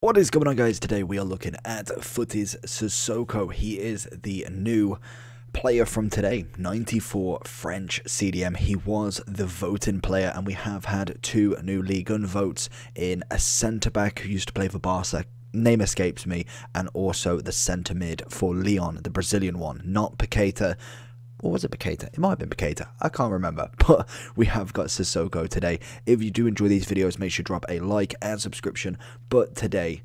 What is going on, guys? Today we are looking at Futties Sissoko. He is the new player from today, 94 French CDM. He was the voting player, and we have had two new Ligue 1 votes in a centre-back who used to play for Barca. Name escapes me, and also the centre mid for Lyon, the Brazilian one, not Paqueta. Or was it Paqueta? It might have been Paqueta. I can't remember. But we have got Sissoko today. If you do enjoy these videos, make sure to drop a like and subscription. But today,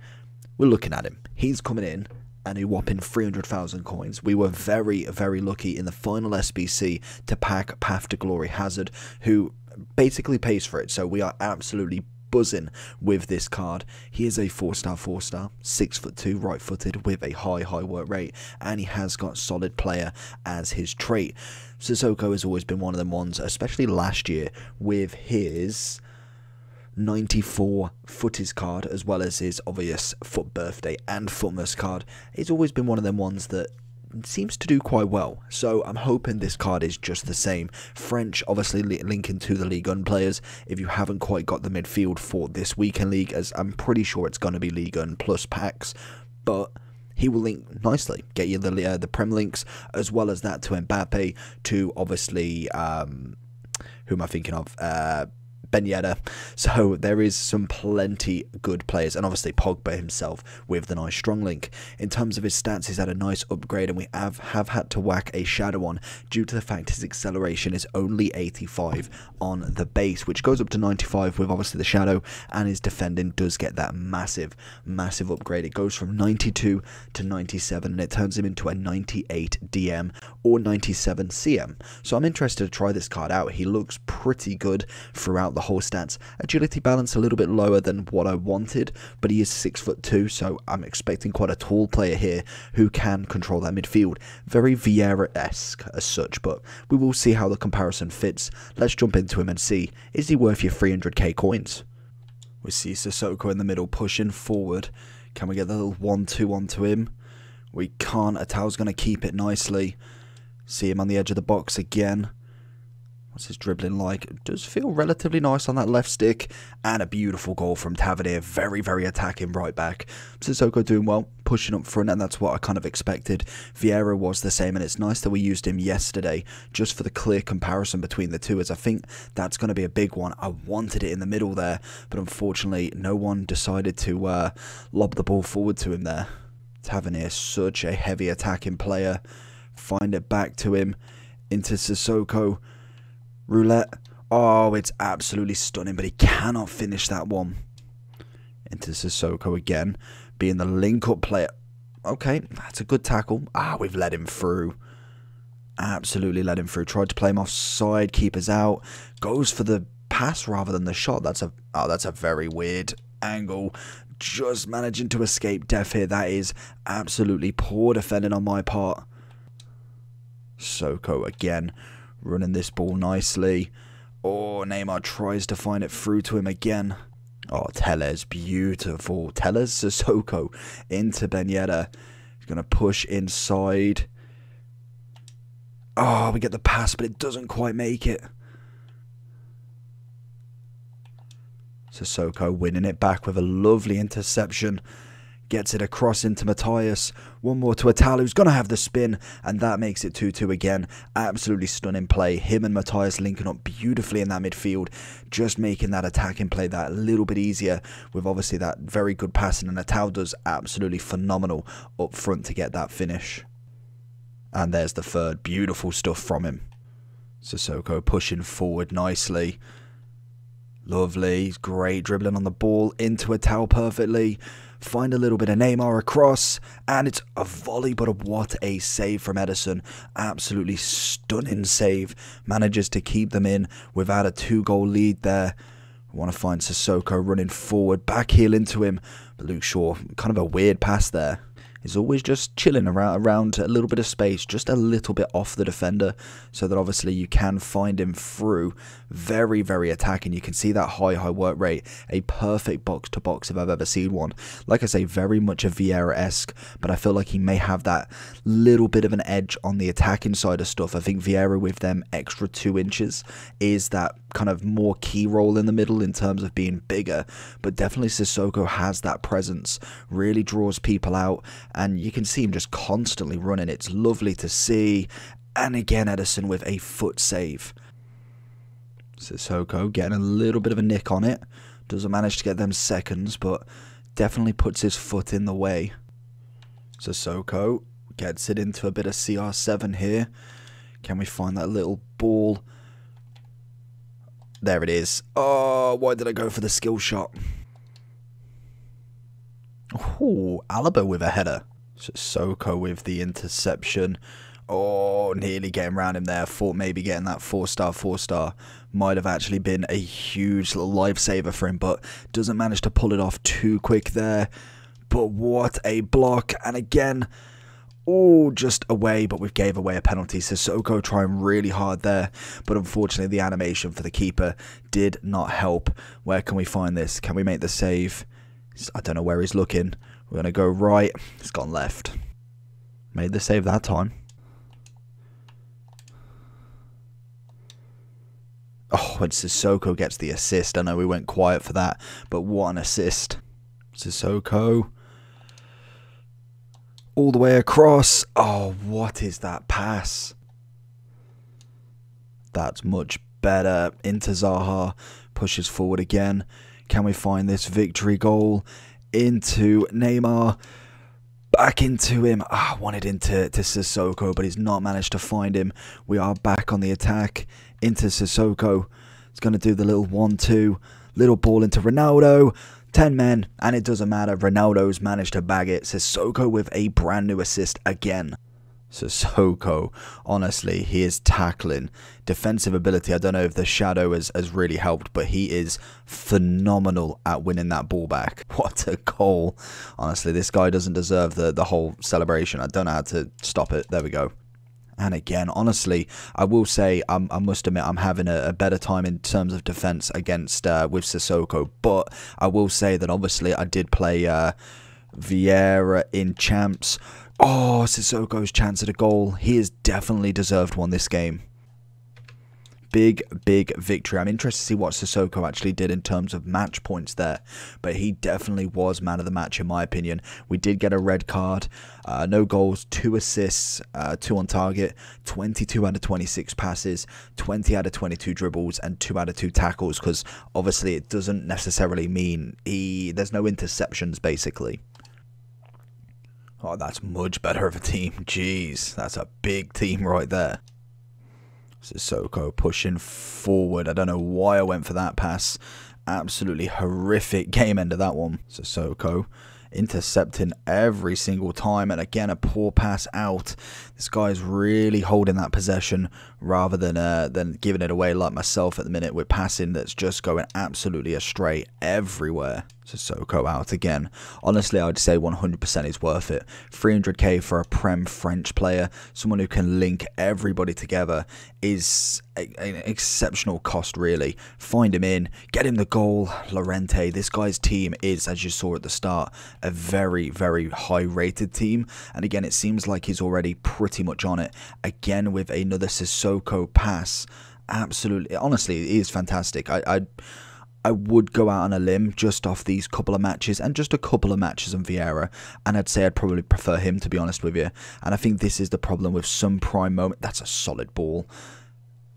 we're looking at him. He's coming in and a whopping 300,000 coins. We were very, very lucky in the final SBC to pack Path to Glory Hazard, who basically pays for it. So we are absolutely buzzing with this card. He is a 4-star, 6'2", right-footed with a high work rate, and he has got solid player as his trait. Sissoko has always been one of them ones, especially last year with his 94 Futties card, as well as his obvious Foot Birthday and Footmas card. He's always been one of them ones that seems to do quite well, so I'm hoping this card is just the same. French obviously linking to the Ligue 1 players if you haven't quite got the midfield for this weekend league, as I'm pretty sure it's going to be Ligue 1 plus packs, but he will link nicely, get you the Prem links, as well as that to Mbappe, to obviously who am I thinking of, Ben Yedder. So there is some plenty good players, and obviously Pogba himself with the nice strong link. In terms of his stats, he's had a nice upgrade, and we have had to whack a shadow on due to the fact his acceleration is only 85 on the base, which goes up to 95 with obviously the shadow, and his defending does get that massive upgrade. It goes from 92 to 97, and it turns him into a 98 DM or 97 CM. So I'm interested to try this card out. He looks pretty good throughout the whole stats. Agility balance a little bit lower than what I wanted, but he is 6'2", so I'm expecting quite a tall player here who can control that midfield. Very Vieira-esque as such, but we will see how the comparison fits. Let's jump into him and see, is he worth your 300k coins? We see Sissoko in the middle pushing forward. Can we get the little 1-2 onto him? We can't. Atal's going to keep it nicely. See him on the edge of the box again. What's his dribbling like? It does feel relatively nice on that left stick. And a beautiful goal from Tavernier. Very attacking right back. Sissoko doing well, pushing up front, and that's what I kind of expected. Vieira was the same, and it's nice that we used him yesterday just for the clear comparison between the two, as I think that's going to be a big one. I wanted it in the middle there, but unfortunately no one decided to lob the ball forward to him there. Tavernier, such a heavy attacking player. Find it back to him, into Sissoko. Roulette. Oh, it's absolutely stunning, but he cannot finish that one. Into Sissoko again, being the link-up player. Okay, that's a good tackle. We've let him through. Absolutely let him through. Tried to play him offside, keeper's out. Goes for the pass rather than the shot. That's a very weird angle. Just managing to escape death here. That is absolutely poor defending on my part. Sissoko again, running this ball nicely. Oh, Neymar tries to find it through to him again. Oh, Tellez, beautiful. Tellez, Sissoko into Ben Yedder. He's going to push inside. Oh, we get the pass, but it doesn't quite make it. Sissoko winning it back with a lovely interception. Gets it across into Matthias. One more to Atal, who's going to have the spin, and that makes it 2-2 again. Absolutely stunning play. Him and Matthias linking up beautifully in that midfield, just making that attacking play that little bit easier with obviously that very good passing, and Atal does absolutely phenomenal up front to get that finish. And there's the third. Beautiful stuff from him. Sissoko pushing forward nicely. Lovely. Great dribbling on the ball into Atal perfectly. Find a little bit of Neymar across, and it's a volley, but what a save from Ederson. Absolutely stunning save. Manages to keep them in without a 2-goal lead there. I want to find Sissoko running forward, back heel into him. But Luke Shaw, kind of a weird pass there. is always just chilling around a little bit of space, just a little bit off the defender, so that obviously you can find him through. Very, very attacking. You can see that high work rate. A perfect box-to-box if I've ever seen one. Like I say, very much a Vieira-esque, but I feel like he may have that little bit of an edge on the attacking side of stuff. I think Vieira, with them extra 2 inches, is that kind of more key role in the middle in terms of being bigger, but definitely Sissoko has that presence, really draws people out, and you can see him just constantly running. It's lovely to see. And again, Edison with a foot save. Sissoko getting a little bit of a nick on it, doesn't manage to get them seconds, but definitely puts his foot in the way. Sissoko gets it into a bit of CR7 here. Can we find that little ball? There it is. Oh, why did I go for the skill shot? Oh, Alaba with a header. Sissoko with the interception. Oh, nearly getting around him there. Thought maybe getting that 4-star might have actually been a huge little lifesaver for him, but doesn't manage to pull it off too quick there. But what a block. And again, oh, just away, but we gave away a penalty. Sissoko trying really hard there, but unfortunately the animation for the keeper did not help. Where can we find this? Can we make the save? I don't know where he's looking. We're going to go right. It's gone left. Made the save that time. Oh, and Sissoko gets the assist. I know we went quiet for that, but what an assist. Sissoko. All the way across. Oh, what is that pass? That's much better. Into Zaha. Pushes forward again. Can we find this victory goal? Into Neymar. Back into him. I wanted into Sissoko, but he's not managed to find him. We are back on the attack. Into Sissoko. It's going to do the little 1-2. Little ball into Ronaldo. 10 men, and it doesn't matter. Ronaldo's managed to bag it. Sissoko with a brand new assist again. Sissoko, honestly, he is tackling. Defensive ability, I don't know if the shadow has really helped, but he is phenomenal at winning that ball back. What a goal. Honestly, this guy doesn't deserve the whole celebration. I don't know how to stop it. There we go. And again, honestly, I will say, I must admit, I'm having a better time in terms of defense against with Sissoko. But I will say that obviously I did play Vieira in champs. Oh, Sissoko's chance at a goal. He has definitely deserved one this game. Big victory. I'm interested to see what Sissoko actually did in terms of match points there, but he definitely was man of the match in my opinion. We did get a red card, no goals, 2 assists, 2 on target, 22 out of 26 passes, 20 out of 22 dribbles, and 2 out of 2 tackles, because obviously it doesn't necessarily mean there's no interceptions basically. Oh, that's much better of a team. Jeez, that's a big team right there. Sissoko pushing forward. I don't know why I went for that pass. Absolutely horrific game end of that one. Sissoko intercepting every single time, and again a poor pass out. This guy's really holding that possession rather than giving it away like myself at the minute with passing that's just going absolutely astray everywhere. Sissoko out again. Honestly, I'd say 100% is worth it. 300k for a Prem French player, someone who can link everybody together, is an exceptional cost really. Find him in, get him the goal. Llorente, this guy's team is, as you saw at the start, a very high rated team, and again it seems like he's already pretty much on it. Again with another Sissoko pass. Absolutely, honestly, it is fantastic. I would go out on a limb just off these couple of matches and just a couple of matches on Vieira, and I'd say I'd probably prefer him, to be honest with you. And I think this is the problem with some prime moment. That's a solid ball.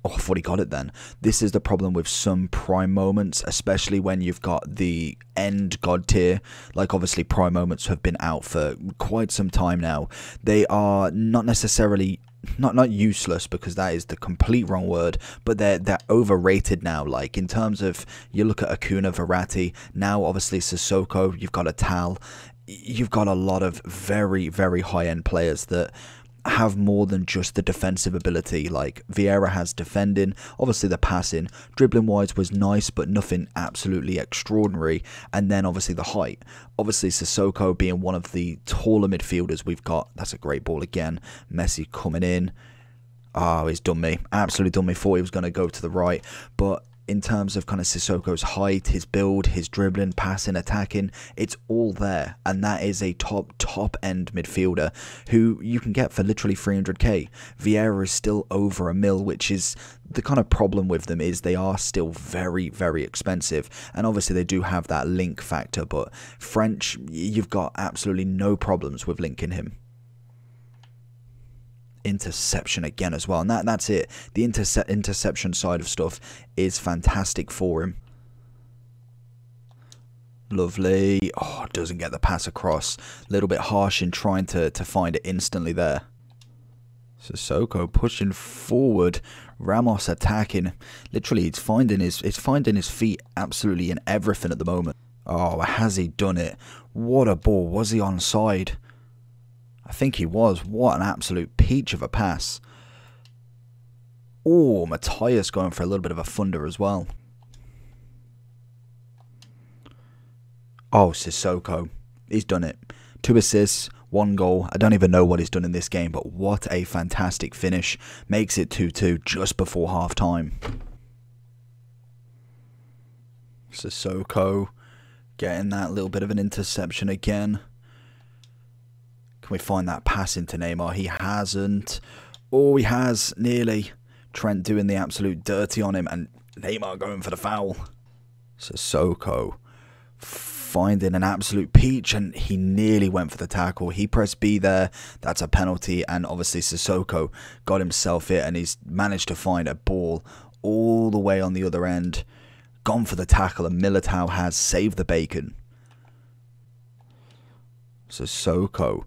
Oh, I thought he got it then. This is the problem with some prime moments, especially when you've got the end god tier. Like obviously prime moments have been out for quite some time now. They are not necessarily not useless, because that is the complete wrong word, but they're overrated now. Like in terms of, you look at Acuna, Verratti, now obviously Sissoko, you've got a Tal, you've got a lot of very high end players that have more than just the defensive ability. Like Vieira has defending, obviously the passing, dribbling wise was nice, but nothing absolutely extraordinary. And then obviously the height. Obviously Sissoko being one of the taller midfielders we've got. That's a great ball again. Messi coming in. Oh, he's done me. Absolutely done me. Thought he was going to go to the right. But in terms of kind of Sissoko's height, his build, his dribbling, passing, attacking, it's all there. And that is a top end midfielder who you can get for literally 300k. Vieira is still over a mil, which is the kind of problem with them, is they are still very, very expensive. And obviously they do have that link factor, but French, you've got absolutely no problems with linking him. Interception again as well, and that's it. The interception side of stuff is fantastic for him. Lovely. Oh, doesn't get the pass across. A little bit harsh in trying to find it instantly there. Sissoko pushing forward. Ramos attacking. Literally, it's finding his feet absolutely in everything at the moment. Oh, has he done it? What a ball. Was he onside? I think he was. What an absolute peach of a pass. Oh, Matthias going for a little bit of a thunder as well. Oh, Sissoko. He's done it. 2 assists, 1 goal. I don't even know what he's done in this game, but what a fantastic finish. Makes it 2-2 just before half time. Sissoko getting that little bit of an interception again. Can we find that pass into Neymar? He hasn't. Oh, he has, nearly. Trent doing the absolute dirty on him, and Neymar going for the foul. Sissoko finding an absolute peach, and he nearly went for the tackle. He pressed B there. That's a penalty, and obviously Sissoko got himself it, and he's managed to find a ball all the way on the other end. Gone for the tackle, and Militao has saved the bacon. Sissoko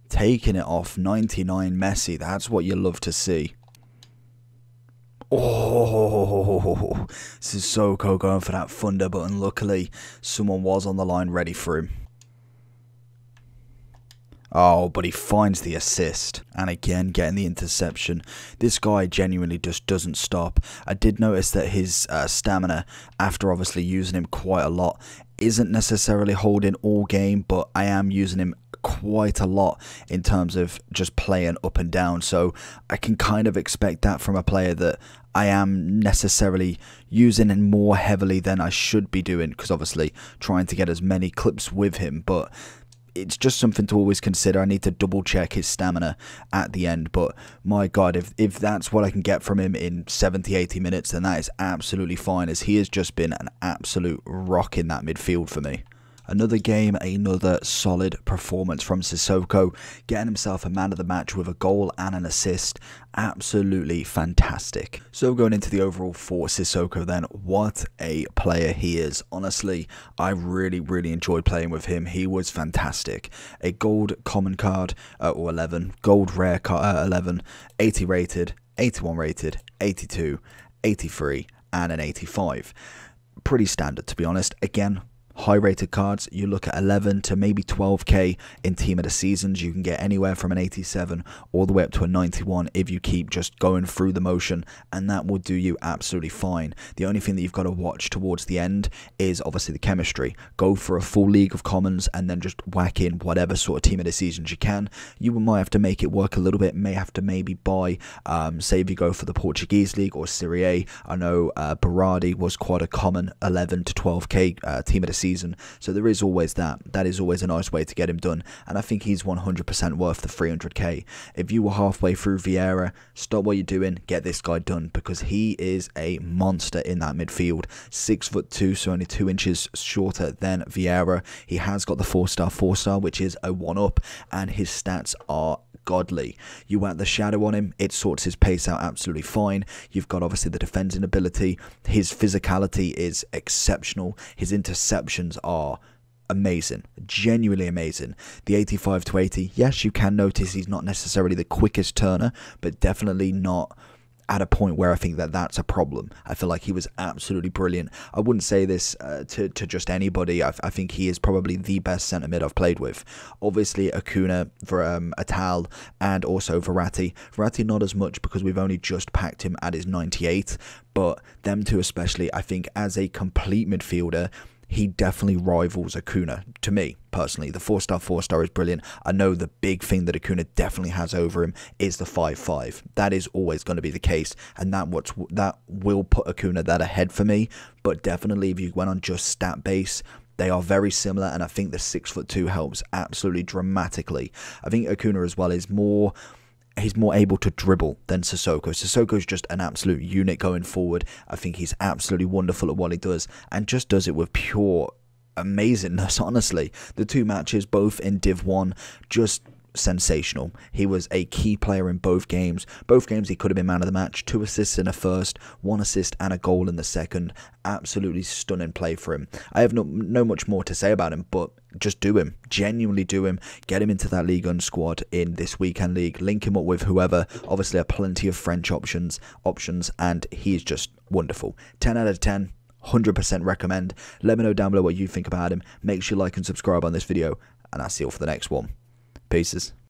taking it off 99 Messi. That's what you love to see. Oh, Sissoko going for that thunder, but unluckily someone was on the line ready for him. Oh, but he finds the assist. And again, getting the interception. This guy genuinely just doesn't stop. I did notice that his stamina, after obviously using him quite a lot, isn't necessarily holding all game, but I am using him quite a lot in terms of just playing up and down. So I can kind of expect that from a player that I am necessarily using him more heavily than I should be doing, because obviously trying to get as many clips with him, but it's just something to always consider. I need to double check his stamina at the end, but my god, if that's what I can get from him in 70-80 minutes, then that is absolutely fine, as he has just been an absolute rock in that midfield for me. Another game, another solid performance from Sissoko, getting himself a man of the match with a goal and an assist. Absolutely fantastic. So going into the overall for Sissoko then, what a player he is. Honestly, I really enjoyed playing with him. He was fantastic. A gold common card, or 11, gold rare card, 11, 80 rated, 81 rated, 82, 83, and an 85. Pretty standard, to be honest. Again, high rated cards, you look at 11 to maybe 12k in team of the seasons. You can get anywhere from an 87 all the way up to a 91 if you keep just going through the motion, and that will do you absolutely fine. The only thing that you've got to watch towards the end is obviously the chemistry. Go for a full league of commons and then just whack in whatever sort of team of the seasons you can. You might have to make it work a little bit, may have to maybe buy, say if you go for the Portuguese league or Serie A. I know Berardi was quite a common 11 to 12k team of the season. So there is always that. That is always a nice way to get him done. And I think he's 100% worth the 300k. If you were halfway through Vieira, stop what you're doing, get this guy done, because he is a monster in that midfield. 6'2", so only 2 inches shorter than Vieira. He has got the 4-star, which is a 1-up, and his stats are godly. You whack the shadow on him, it sorts his pace out absolutely fine. You've got obviously the defending ability. His physicality is exceptional. His interceptions are amazing, genuinely amazing. The 85 to 80, yes, you can notice he's not necessarily the quickest turner, but definitely not at a point where I think that that's a problem. I feel like he was absolutely brilliant. I wouldn't say this to just anybody. I think he is probably the best centre mid I've played with. Obviously Acuna, Atal, and also Verratti. Verratti not as much because we've only just packed him at his 98, but them two especially, I think as a complete midfielder, he definitely rivals Acuna to me personally. The 4-star is brilliant. I know the big thing that Acuna definitely has over him is the 5-5. That is always going to be the case, and that will put Acuna that ahead for me. But definitely, if you went on just stat base, they are very similar, and I think the 6'2" helps absolutely dramatically. I think Acuna as well is more. He's more able to dribble than Sissoko. Sissoko's just an absolute unit going forward. I think he's absolutely wonderful at what he does, and just does it with pure amazingness, honestly. The two matches, both in Div 1, just sensational. He was a key player in both games. Both games he could have been man of the match. 2 assists in the first, 1 assist and a goal in the second. Absolutely stunning play for him. I have no much more to say about him, but just do him. Genuinely do him. Get him into that League One squad in this weekend league. Link him up with whoever. Obviously, there are plenty of French options, and he is just wonderful. 10 out of 10. 100% recommend. Let me know down below what you think about him. Make sure you like and subscribe on this video, and I'll see you all for the next one. Pieces.